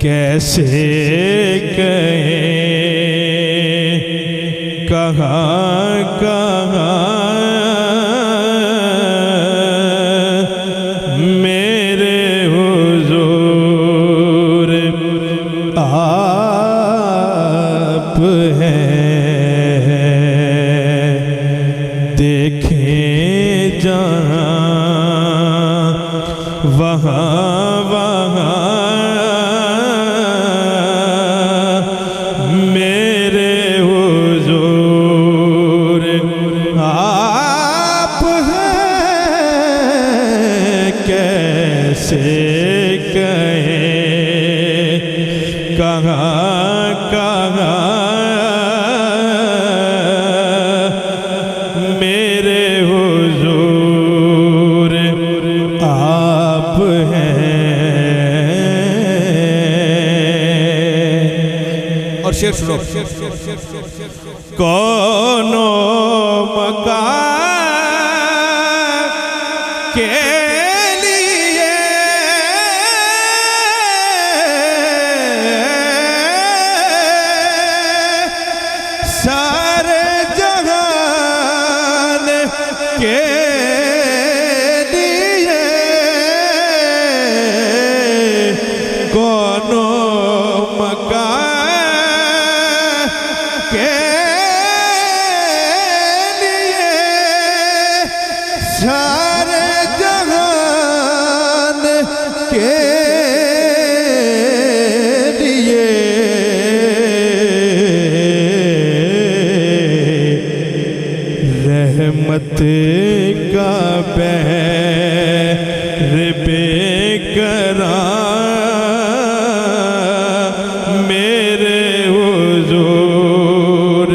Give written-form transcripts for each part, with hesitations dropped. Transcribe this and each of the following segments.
कैसे कहें कहाँ कहाँ मेरे हुजूर आप हैं। देखें जहाँ वहाँ वहाँ मेरे हुजूर आप हैं। कैसे कहें कहाँ कहाँ मेरे हुजूर आप हैं। और शेर सुनो। कौनो मकान के लिए सारे जहान के लिए कौनो मकान के लिए सारे जहान के लिए रहमत का बहर बेकरार मेरे हुजूर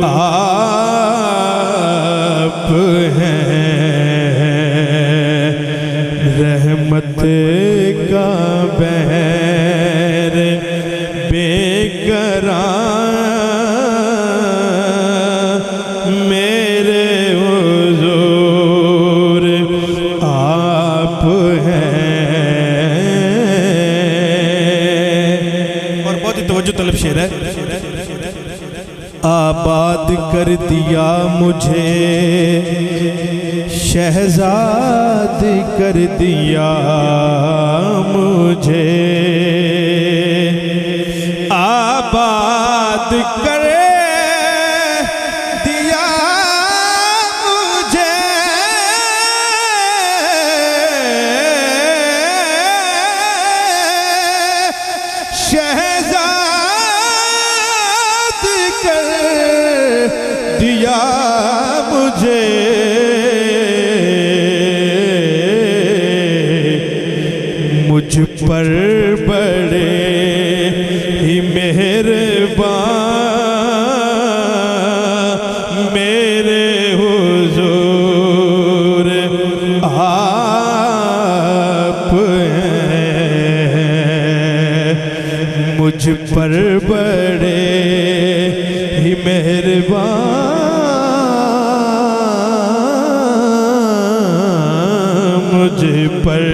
आप हैं। रहमत का बहर बेकरार मेरे हुजूर आप हैं। और बहुत ही तवज्जो तलब शेर है। आबाद कर दिया मुझे शहजाद कर दिया मुझे आबाद कर दिया मुझे शहजाद कर दिया मुझे मुझ पर बड़े ही मेहरबान मेरे हुजूर आप हैं। मुझ पर बड़े ही मेहरबान मुझ पर